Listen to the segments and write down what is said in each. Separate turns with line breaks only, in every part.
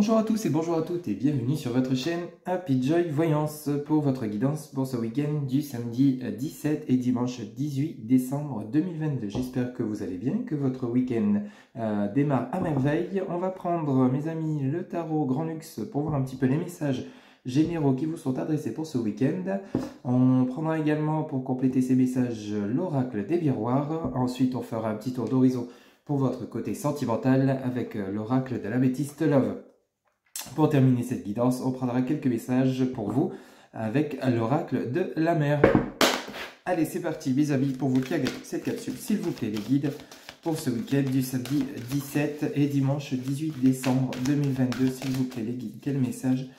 Bonjour à tous et bonjour à toutes et bienvenue sur votre chaîne Happy Joy Voyance pour votre guidance pour ce week-end du samedi 17 et dimanche 18 décembre 2022. J'espère que vous allez bien, que votre week-end démarre à merveille. On va prendre, mes amis, le tarot Grand Luxe pour voir un petit peu les messages généraux qui vous sont adressés pour ce week-end. On prendra également pour compléter ces messages l'oracle des miroirs. Ensuite, on fera un petit tour d'horizon pour votre côté sentimental avec l'oracle de l'améthyste Love. Pour terminer cette guidance, on prendra quelques messages pour vous avec l'oracle de la mer. Allez, c'est parti, mes amis, pour vous qui avez cette capsule, s'il vous plaît, les guides pour ce week-end du samedi 17 et dimanche 18 décembre 2022. S'il vous plaît, les guides, quel message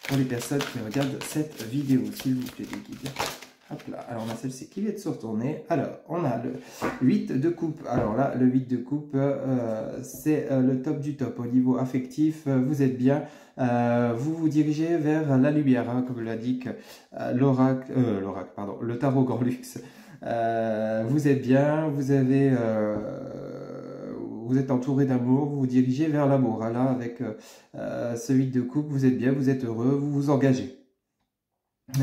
pour les personnes qui regardent cette vidéo, s'il vous plaît, les guides. Hop là, alors on a celle-ci qui vient de se retourner. Alors, on a le 8 de coupe. Alors là, le 8 de coupe, c'est le top du top. Au niveau affectif, vous êtes bien. Vous vous dirigez vers la lumière, hein, comme l'indique le tarot Grand Luxe. Vous êtes bien, vous êtes entouré d'amour, vous vous dirigez vers l'amour. Là, avec ce 8 de coupe, vous êtes bien, vous êtes heureux, vous vous engagez.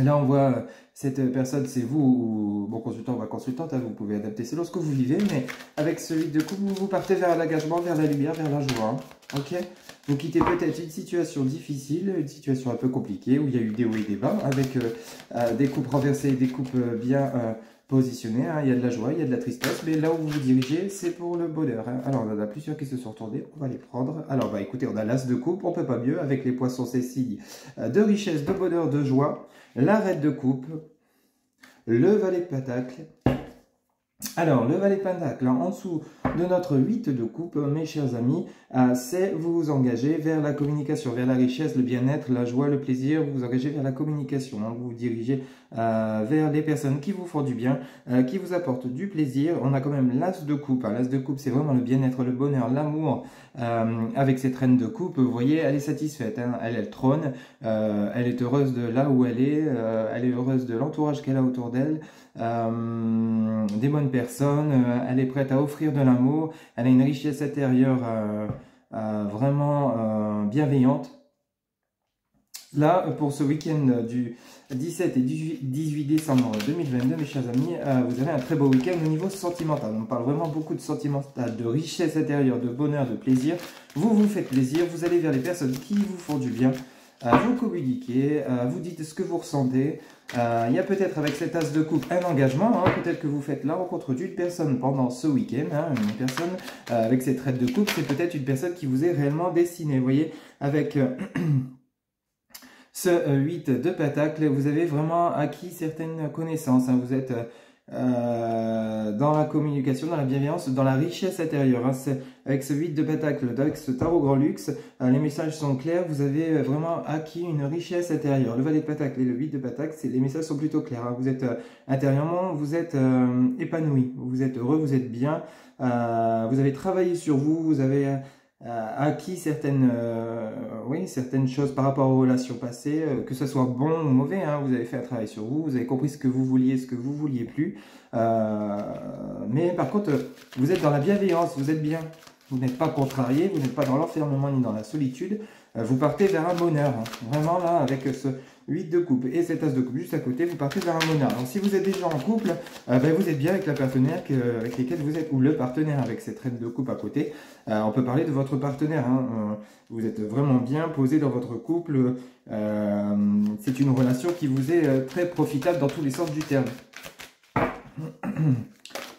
Là, on voit cette personne, c'est vous, ou bon consultant ou consultante, hein, vous pouvez adapter selon ce que vous vivez, mais avec ce 8 de coupe, vous partez vers l'engagement, vers la lumière, vers la joie. Hein, ok, vous quittez peut-être une situation difficile, une situation un peu compliquée, où il y a eu des hauts et des bas, avec des coupes renversées et des coupes bien positionnées. Hein, il y a de la joie, il y a de la tristesse, mais là où vous vous dirigez, c'est pour le bonheur. Hein. Alors, on en a plusieurs qui se sont retournés, on va les prendre. Alors, bah écoutez, on a l'as de coupe, on peut pas mieux, avec les poissons, ces signes de richesse, de bonheur, de joie. La reine de coupe, le valet de pentacle. Alors, le valet de pentacle, en dessous de notre 8 de coupe, mes chers amis, c'est vous vous engagez vers la communication, vers la richesse, le bien-être, la joie, le plaisir, vous vous engagez vers la communication, hein, vous vous dirigez vers les personnes qui vous font du bien, qui vous apportent du plaisir. On a quand même l'as de coupe, hein. L'as de coupe, c'est vraiment le bien-être, le bonheur, l'amour. Avec cette reine de coupe, vous voyez, elle est satisfaite, hein, elle trône, elle est heureuse de là où elle est heureuse de l'entourage qu'elle a autour d'elle, des bonnes personnes, elle est prête à offrir de l'amour, elle a une richesse intérieure vraiment bienveillante. Là, pour ce week-end du 17 et 18 décembre 2022, mes chers amis, vous avez un très beau week-end au niveau sentimental. On parle vraiment beaucoup de sentimental, de richesse intérieure, de bonheur, de plaisir. Vous vous faites plaisir, vous allez vers les personnes qui vous font du bien. Vous communiquez, vous dites ce que vous ressentez. Il y a peut-être avec cet as de coupe un engagement. Hein, peut-être que vous faites la rencontre d'une personne pendant ce week-end. Hein, une personne avec cette reine de coupe, c'est peut-être une personne qui vous est réellement destinée. Vous voyez, avec... ce 8 de pentacle, vous avez vraiment acquis certaines connaissances. Hein. Vous êtes dans la communication, dans la bienveillance, dans la richesse intérieure. Hein. Avec ce 8 de pentacle, avec ce tarot Grand Luxe, les messages sont clairs. Vous avez vraiment acquis une richesse intérieure. Le valet de pentacle et le 8 de pentacle, les messages sont plutôt clairs. Hein. Vous êtes intérieurement, vous êtes épanoui, vous êtes heureux, vous êtes bien. Vous avez travaillé sur vous, vous avez... acquis certaines choses par rapport aux relations passées, que ce soit bon ou mauvais, hein, vous avez fait un travail sur vous, vous avez compris ce que vous vouliez, ce que vous vouliez plus, mais par contre, vous êtes dans la bienveillance, vous êtes bien, vous n'êtes pas contrarié, vous n'êtes pas dans l'enfermement ni dans la solitude, vous partez vers un bonheur, hein. Vraiment là, avec ce 8 de coupe et cet as de coupe juste à côté, vous partez vers un bonheur. Donc si vous êtes déjà en couple, vous êtes bien avec la partenaire avec laquelle vous êtes, ou le partenaire avec cette reine de coupe à côté. On peut parler de votre partenaire, hein. Vous êtes vraiment bien posé dans votre couple, c'est une relation qui vous est très profitable dans tous les sens du terme.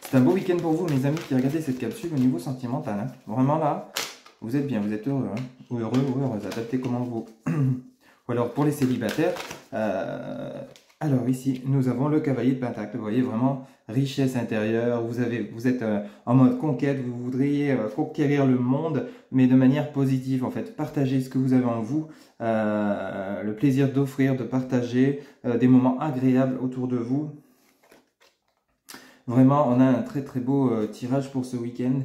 C'est un beau week-end pour vous, mes amis qui regardez cette capsule au niveau sentimental, hein. Vraiment là, vous êtes bien, vous êtes heureux, hein. Ou heureux ou heureuse, adaptez comment vous... Ou alors pour les célibataires, alors ici nous avons le cavalier de pentacle. Vous voyez vraiment richesse intérieure, vous êtes en mode conquête, vous voudriez conquérir le monde, mais de manière positive en fait. Partagez ce que vous avez en vous, le plaisir d'offrir, de partager des moments agréables autour de vous. Vraiment, on a un très très beau tirage pour ce week-end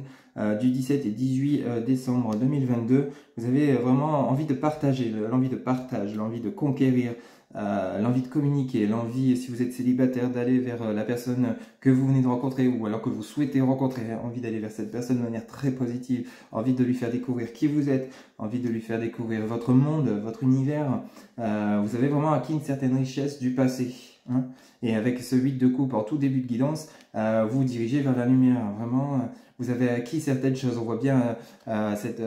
du 17 et 18 décembre 2022. Vous avez vraiment envie de partager, l'envie de partage, l'envie de conquérir, l'envie de communiquer, l'envie, si vous êtes célibataire, d'aller vers la personne que vous venez de rencontrer ou alors que vous souhaitez rencontrer, envie d'aller vers cette personne de manière très positive, envie de lui faire découvrir qui vous êtes, envie de lui faire découvrir votre monde, votre univers. Vous avez vraiment acquis une certaine richesse du passé. Hein, et avec ce 8 de coupe en tout début de guidance, vous vous dirigez vers la lumière. Vraiment, vous avez acquis certaines choses. On voit bien cette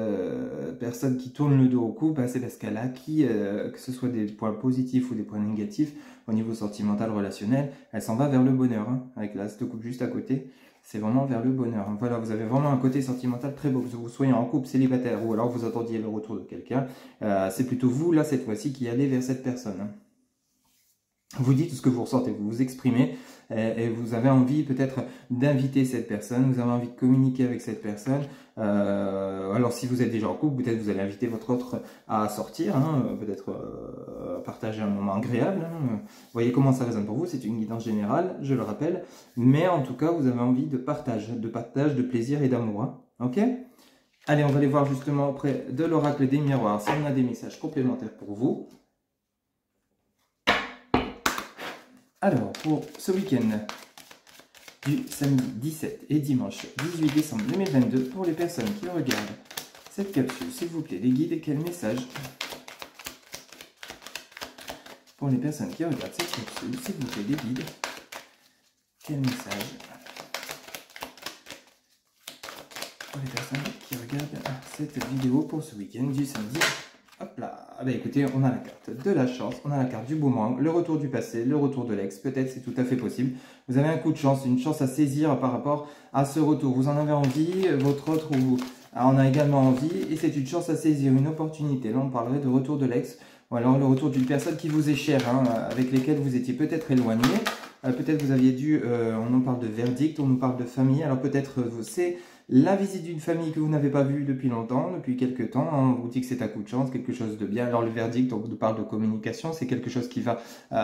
personne qui tourne le dos au couple, c'est parce qu'elle a acquis, que ce soit des points positifs ou des points négatifs, au niveau sentimental, relationnel, elle s'en va vers le bonheur. Hein, avec l'as de coupe juste à côté, c'est vraiment vers le bonheur. Hein. Voilà, vous avez vraiment un côté sentimental très beau. Que vous soyez en couple, célibataire ou alors vous attendiez le retour de quelqu'un, c'est plutôt vous, là, cette fois-ci, qui allez vers cette personne. Hein. Vous dites tout ce que vous ressentez, vous vous exprimez et vous avez envie peut-être d'inviter cette personne, vous avez envie de communiquer avec cette personne. Alors si vous êtes déjà en couple, peut-être vous allez inviter votre autre à sortir, hein, peut-être partager un moment agréable. Hein. Voyez comment ça résonne pour vous, c'est une guidance générale, je le rappelle. Mais en tout cas, vous avez envie de partage, de plaisir et d'amour. Hein. Ok ? Allez, on va aller voir justement auprès de l'oracle des miroirs si on a des messages complémentaires pour vous. Alors, pour ce week-end du samedi 17 et dimanche 18 décembre 2022, pour les personnes qui regardent cette capsule, s'il vous plaît, les guides et quel message? Pour les personnes qui regardent cette capsule, s'il vous plaît, les guides, quel message? Pour les personnes qui regardent cette vidéo pour ce week-end du samedi. Hop là, ah bah écoutez, on a la carte de la chance, on a la carte du boomerang, le retour du passé, le retour de l'ex, peut-être c'est tout à fait possible. Vous avez un coup de chance, une chance à saisir par rapport à ce retour. Vous en avez envie, votre autre en a également envie, et c'est une chance à saisir, une opportunité. Là, on parlerait de retour de l'ex, ou alors le retour d'une personne qui vous est chère, hein, avec lesquelles vous étiez peut-être éloigné. Peut-être vous aviez dû, on en parle de verdict, on nous parle de famille, alors peut-être c'est la visite d'une famille que vous n'avez pas vue depuis longtemps, depuis quelques temps. On vous dit que c'est un coup de chance, quelque chose de bien. Alors le verdict, on nous parle de communication, c'est quelque chose qui va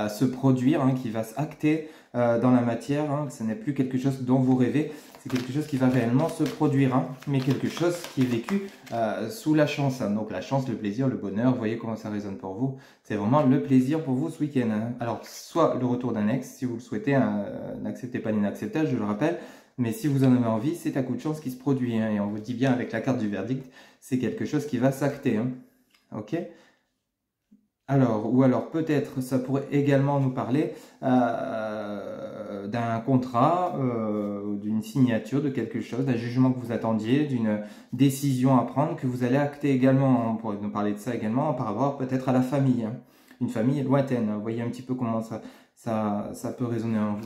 se produire, hein, qui va s'acter dans la matière. Hein, ce n'est plus quelque chose dont vous rêvez, c'est quelque chose qui va réellement se produire, hein, mais quelque chose qui est vécu sous la chance. Hein. Donc la chance, le plaisir, le bonheur, vous voyez comment ça résonne pour vous. C'est vraiment le plaisir pour vous ce week-end. Hein. Alors soit le retour d'un ex, si vous le souhaitez, hein, n'acceptez pas l'inacceptable, je le rappelle. Mais si vous en avez envie, c'est un coup de chance qui se produit. Hein, et on vous dit bien avec la carte du verdict, c'est quelque chose qui va s'acter. Hein, ok ? Alors, ou alors peut-être, ça pourrait également nous parler d'un contrat, d'une signature, de quelque chose, d'un jugement que vous attendiez, d'une décision à prendre que vous allez acter également. On pourrait nous parler de ça également par rapport peut-être à la famille. Hein, une famille lointaine. Vous voyez un petit peu comment ça peut résonner en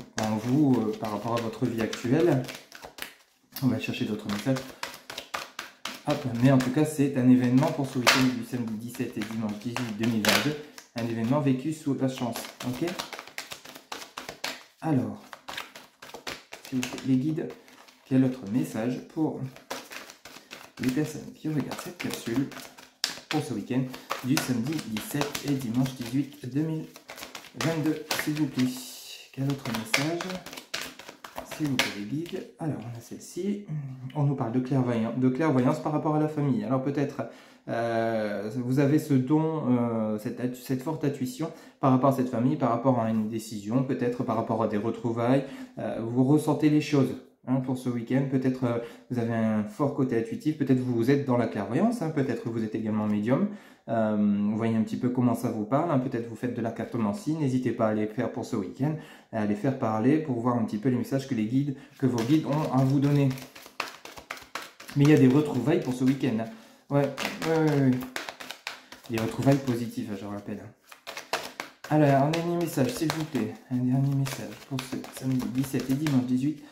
vous par rapport à votre vie actuelle. On va chercher d'autres messages. Hop, mais en tout cas, c'est un événement pour ce week-end du samedi 17 et dimanche 18 2022. Un événement vécu sous la chance. Ok? Alors, les guides, quel autre message pour les personnes qui regardent cette capsule pour ce week-end du samedi 17 et dimanche 18 2022, s'il vous plaît. Quel autre message, s'il vous plaît, les guides? Alors, on a celle-ci. On nous parle de clairvoyance par rapport à la famille. Alors, peut-être, vous avez ce don, cette forte intuition par rapport à cette famille, par rapport à une décision, peut-être par rapport à des retrouvailles. Vous ressentez les choses. Hein, pour ce week-end, peut-être vous avez un fort côté intuitif, peut-être vous êtes dans la clairvoyance, hein, peut-être vous êtes également médium, vous voyez un petit peu comment ça vous parle, hein, peut-être vous faites de la cartomancie, n'hésitez pas à les faire pour ce week-end, à les faire parler pour voir un petit peu les messages que vos guides ont à vous donner. Mais il y a des retrouvailles pour ce week-end. Hein. Ouais. Des retrouvailles positives, je rappelle. Alors, un dernier message, s'il vous plaît, un dernier message pour ce samedi 17 et dimanche 18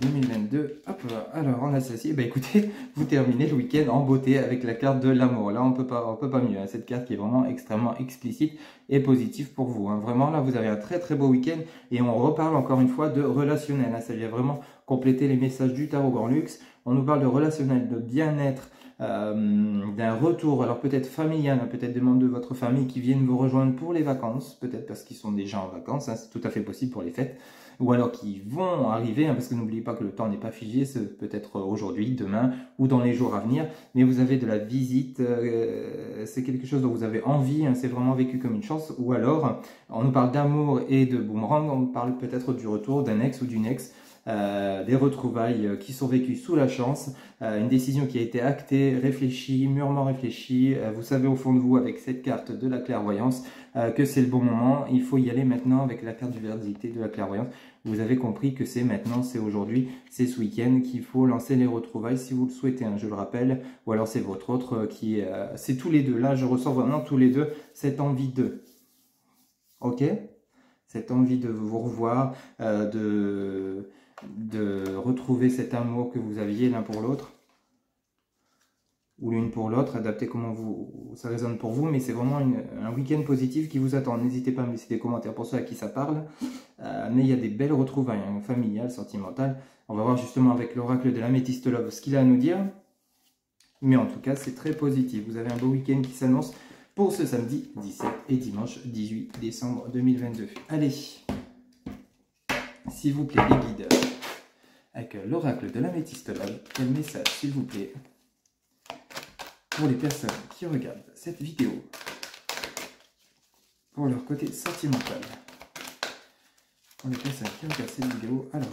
2022, hop là. Alors on a ceci, bah écoutez, vous terminez le week-end en beauté avec la carte de l'amour. Là on peut pas mieux, hein. Cette carte qui est vraiment extrêmement explicite et positive pour vous. Hein. Vraiment là vous avez un très très beau week-end et on reparle encore une fois de relationnel. Hein. Ça vient vraiment compléter les messages du tarot Grand Luxe. On nous parle de relationnel, de bien-être, d'un retour, alors peut-être familial, hein, peut-être des membres de votre famille qui viennent vous rejoindre pour les vacances, peut-être parce qu'ils sont déjà en vacances, hein, c'est tout à fait possible pour les fêtes. ou alors qui vont arriver, hein, parce que n'oubliez pas que le temps n'est pas figé, c'est peut-être aujourd'hui, demain ou dans les jours à venir, mais vous avez de la visite, c'est quelque chose dont vous avez envie, hein, c'est vraiment vécu comme une chance, ou alors on nous parle d'amour et de boomerang, on parle peut-être du retour d'un ex ou d'une ex, des retrouvailles qui sont vécues sous la chance, une décision qui a été actée, réfléchie, mûrement réfléchie. Vous savez au fond de vous avec cette carte de la clairvoyance que c'est le bon moment. Il faut y aller maintenant avec la carte du verdict et de la clairvoyance. Vous avez compris que c'est maintenant, c'est aujourd'hui, c'est ce week-end qu'il faut lancer les retrouvailles si vous le souhaitez, hein, je le rappelle. Ou alors c'est votre autre qui... c'est tous les deux. Là, je ressens vraiment tous les deux cette envie de... Ok ? Cette envie de vous revoir, de retrouver cet amour que vous aviez l'un pour l'autre ou l'une pour l'autre, adaptez comment ça résonne pour vous, mais c'est vraiment un week-end positif qui vous attend. N'hésitez pas à me laisser des commentaires pour ceux à qui ça parle, mais il y a des belles retrouvailles, hein, familiales, sentimentales. On va voir justement avec l'oracle de l'améthyste love ce qu'il a à nous dire, mais en tout cas c'est très positif. Vous avez un beau week-end qui s'annonce pour ce samedi 17 et dimanche 18 décembre 2022. Allez, s'il vous plaît les guides, avec l'oracle de l'améthyste love, quel message s'il vous plaît pour les personnes qui regardent cette vidéo pour leur côté sentimental. Pour les personnes qui regardent cette vidéo, alors,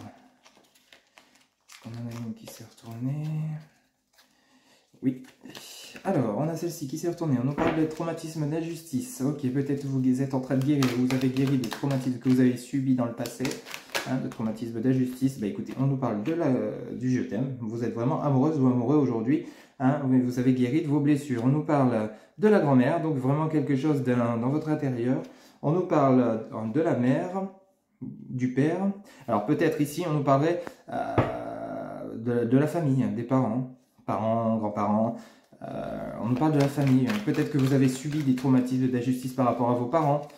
on en a une qui s'est retournée. Oui. Alors, on a celle-ci qui s'est retournée. On nous parle de traumatisme d'injustice. Ok, peut-être vous êtes en train de guérir, vous avez guéri des traumatismes que vous avez subis dans le passé. Hein, de traumatisme d'injustice. Bah écoutez, on nous parle du je t'aime. Vous êtes vraiment amoureuse ou amoureux aujourd'hui. Hein, vous avez guéri de vos blessures. On nous parle de la grand-mère, donc vraiment quelque chose dans votre intérieur. On nous parle de la mère, du père. Alors peut-être ici, on nous parlerait de la famille, des parents, grands-parents. On nous parle de la famille. Peut-être que vous avez subi des traumatismes d'injustice par rapport à vos parents.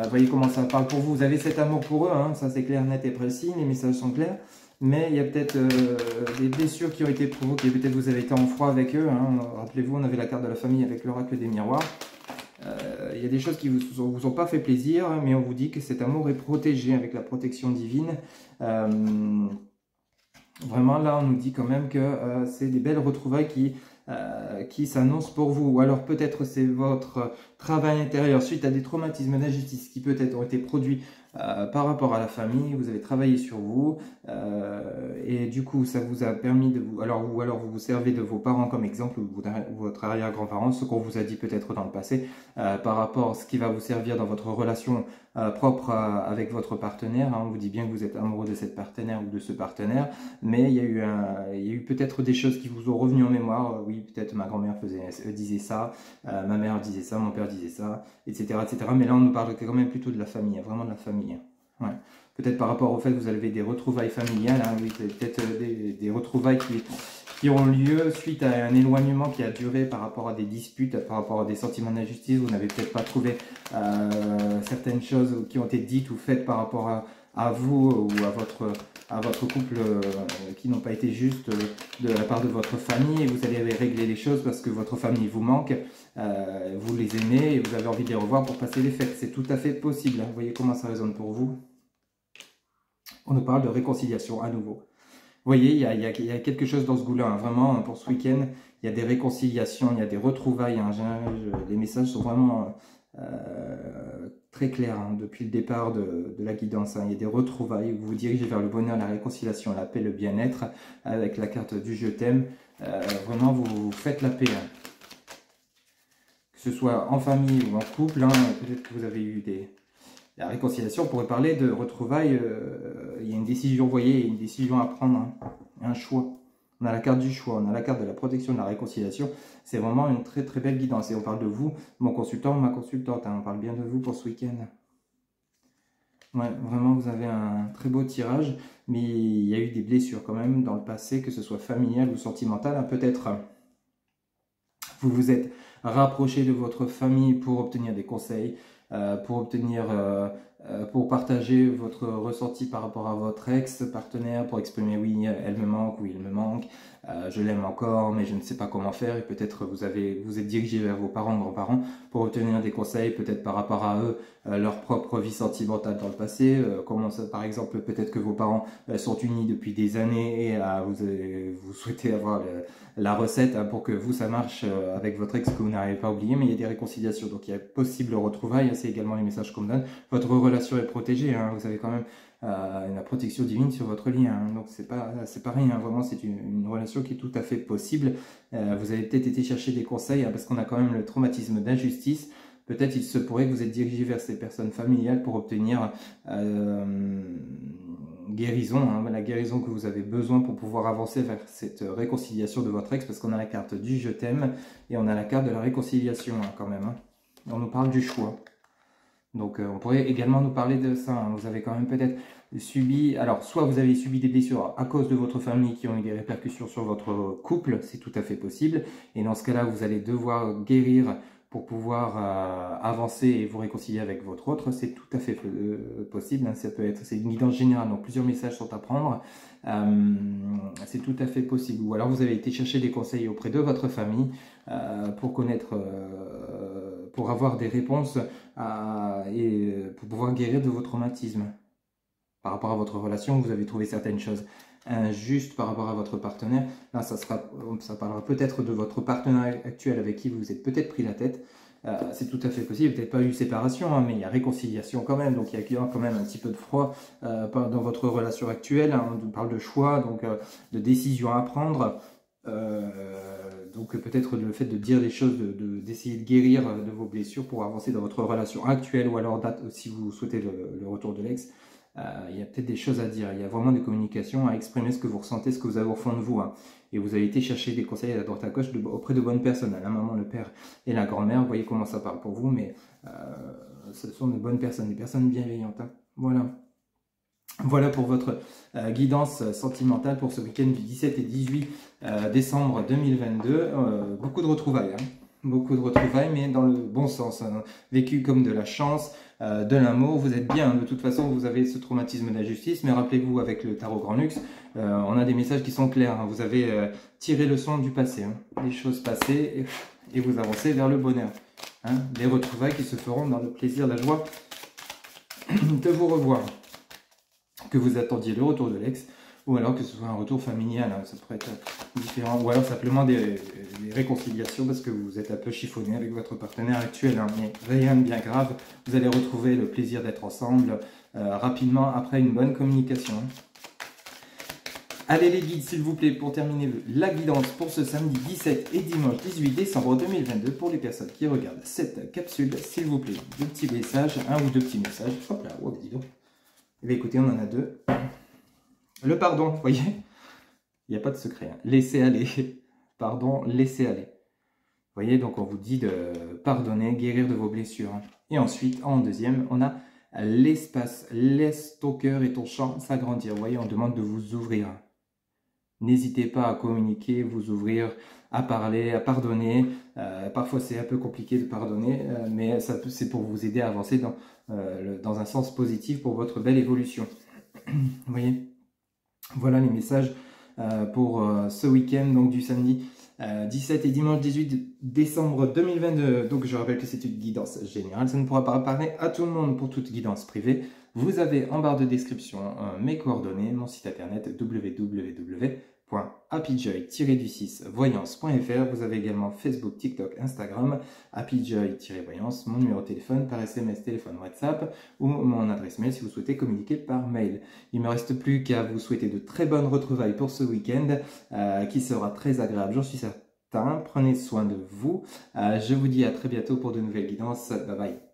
Voyez comment ça parle pour vous. Vous avez cet amour pour eux, hein, ça c'est clair, net et précis, les messages sont clairs. Mais il y a peut-être des blessures qui ont été provoquées. Peut-être vous avez été en froid avec eux. Hein. Rappelez-vous, on avait la carte de la famille avec l'oracle des miroirs. Il y a des choses qui ne vous ont pas fait plaisir, mais on vous dit que cet amour est protégé avec la protection divine. Vraiment, là, on nous dit quand même que c'est des belles retrouvailles qui s'annoncent pour vous. Ou alors peut-être c'est votre travail intérieur suite à des traumatismes d'injustice qui peut-être ont été produits par rapport à la famille. Vous avez travaillé sur vous et du coup ça vous a permis de vous... ou alors vous vous servez de vos parents comme exemple ou votre arrière-grand-parent, ce qu'on vous a dit peut-être dans le passé par rapport à ce qui va vous servir dans votre relation propre avec votre partenaire. Hein. On vous dit bien que vous êtes amoureux de cette partenaire ou de ce partenaire, mais il y a eu peut-être des choses qui vous ont revenu en mémoire. Oui, peut-être ma grand-mère disait ça, ma mère disait ça, mon père disait ça, etc., etc. Mais là, on nous parle quand même plutôt de la famille, vraiment de la famille. Ouais. Peut-être par rapport au fait que vous avez des retrouvailles familiales, hein, oui, peut-être des retrouvailles qui ont lieu suite à un éloignement qui a duré par rapport à des disputes, par rapport à des sentiments d'injustice. Vous n'avez peut-être pas trouvé certaines choses qui ont été dites ou faites par rapport à vous ou à votre couple qui n'ont pas été justes de la part de votre famille, et vous allez régler les choses parce que votre famille vous manque, vous les aimez et vous avez envie de les revoir pour passer les fêtes. C'est tout à fait possible. Vous voyez comment ça résonne pour vous? On nous parle de réconciliation à nouveau. Vous voyez, il y a quelque chose dans ce goût-là, hein. Vraiment, pour ce week-end, il y a des réconciliations, il y a des retrouvailles. Hein. Les messages sont vraiment très clairs hein, depuis le départ de la guidance. Hein. Il y a des retrouvailles, vous vous dirigez vers le bonheur, la réconciliation, la paix, le bien-être, avec la carte du je t'aime. Vraiment, vous faites la paix. Hein. Que ce soit en famille ou en couple, hein, peut-être que vous avez eu la réconciliation, on pourrait parler de retrouvailles. Il y a une décision, vous voyez, une décision à prendre, hein, un choix. On a la carte du choix, on a la carte de la protection, de la réconciliation. C'est vraiment une très très belle guidance. Et on parle de vous, mon consultant ou ma consultante. Hein, on parle bien de vous pour ce week-end. Ouais, vraiment, vous avez un très beau tirage. Mais il y a eu des blessures quand même dans le passé, que ce soit familial ou sentimental. Hein, peut-être vous vous êtes rapproché de votre famille pour obtenir des conseils. Pour partager votre ressenti par rapport à votre ex-partenaire, pour exprimer oui, elle me manque, oui, il me manque. je l'aime encore, mais je ne sais pas comment faire, et peut-être vous êtes dirigé vers vos parents, grands-parents, pour obtenir des conseils, peut-être par rapport à eux, leur propre vie sentimentale dans le passé, comment ça, par exemple, peut-être que vos parents sont unis depuis des années, et vous souhaitez avoir la recette pour que vous, ça marche avec votre ex que vous n'arrivez pas à oublier, mais il y a des réconciliations, donc il y a possible retrouvailles, c'est également les messages qu'on me donne. Votre relation est protégée, vous avez quand même la protection divine sur votre lien, donc c'est pas rien, vraiment c'est une relation qui est tout à fait possible. Vous avez peut-être été chercher des conseils, parce qu'on a quand même le traumatisme d'injustice. Peut-être il se pourrait que vous êtes dirigé vers ces personnes familiales pour obtenir guérison, la guérison que vous avez besoin pour pouvoir avancer vers cette réconciliation de votre ex, parce qu'on a la carte du je t'aime et on a la carte de la réconciliation quand même. On nous parle du choix. Donc on pourrait également nous parler de ça. Vous avez quand même peut-être subi, alors soit vous avez subi des blessures à cause de votre famille qui ont eu des répercussions sur votre couple, c'est tout à fait possible. Et dans ce cas-là, vous allez devoir guérir pour pouvoir avancer et vous réconcilier avec votre autre, c'est tout à fait possible. Ça peut être, c'est une guidance générale, donc plusieurs messages sont à prendre. C'est tout à fait possible. Ou alors vous avez été chercher des conseils auprès de votre famille pour connaître, pour avoir des réponses et pour pouvoir guérir de vos traumatismes. Par rapport à votre relation, vous avez trouvé certaines choses injustes par rapport à votre partenaire. Là, ça parlera peut-être de votre partenaire actuel avec qui vous vous êtes peut-être pris la tête. C'est tout à fait possible, peut-être pas eu séparation, mais il y a réconciliation quand même, donc il y a quand même un petit peu de froid dans votre relation actuelle. On vous parle de choix, donc de décisions à prendre. Donc peut-être le fait de dire des choses, d'essayer de guérir de vos blessures pour avancer dans votre relation actuelle, ou alors si vous souhaitez le retour de l'ex. Il y a peut-être des choses à dire, il y a vraiment des communications à exprimer ce que vous ressentez, ce que vous avez au fond de vous. Et vous avez été chercher des conseils à droite à gauche auprès de bonnes personnes, la maman, le père et la grand-mère. Vous voyez comment ça parle pour vous, mais ce sont de bonnes personnes, des personnes bienveillantes. Voilà. Voilà pour votre guidance sentimentale pour ce week-end du 17 et 18 décembre 2022. Beaucoup de retrouvailles, beaucoup de retrouvailles, mais dans le bon sens, vécu comme de la chance, de l'amour. Vous êtes bien, de toute façon vous avez ce traumatisme d'injustice, mais rappelez-vous, avec le tarot Grand Luxe, on a des messages qui sont clairs. Vous avez tiré leçon du passé, des choses passées, et vous avancez vers le bonheur. Des retrouvailles qui se feront dans le plaisir, la joie de vous revoir. Que vous attendiez le retour de l'ex, ou alors que ce soit un retour familial, ça pourrait être différent, ou alors simplement des réconciliations parce que vous êtes un peu chiffonné avec votre partenaire actuel, mais rien de bien grave. Vous allez retrouver le plaisir d'être ensemble rapidement après une bonne communication. Allez les guides, s'il vous plaît, pour terminer la guidance pour ce samedi 17 et dimanche 18 décembre 2022 pour les personnes qui regardent cette capsule, s'il vous plaît, deux petits messages, un ou deux petits messages. Hop là, oh, dis donc. Eh bien, écoutez, on en a deux. Le pardon, vous voyez, il n'y a pas de secret. Laissez aller. Pardon, laissez aller. Vous voyez, donc on vous dit de pardonner, guérir de vos blessures. Et ensuite, en deuxième, on a l'espace. Laisse ton cœur et ton champ s'agrandir. Vous voyez, on demande de vous ouvrir. N'hésitez pas à communiquer, vous ouvrir, à parler, à pardonner. Parfois, c'est un peu compliqué de pardonner, mais c'est pour vous aider à avancer dans un sens positif pour votre belle évolution. Vous voyez, voilà les messages pour ce week-end, donc du samedi 17 et dimanche 18 décembre 2022. Donc, je rappelle que c'est une guidance générale. Ça ne pourra pas parler à tout le monde pour toute guidance privée. Vous avez en barre de description mes coordonnées, mon site internet www.happyjoy-voyance.fr. Vous avez également Facebook, TikTok, Instagram, happyjoy-voyance, mon numéro de téléphone par SMS, téléphone, WhatsApp ou mon adresse mail si vous souhaitez communiquer par mail. Il ne me reste plus qu'à vous souhaiter de très bonnes retrouvailles pour ce week-end qui sera très agréable, j'en suis certain. Prenez soin de vous. Je vous dis à très bientôt pour de nouvelles guidances. Bye bye.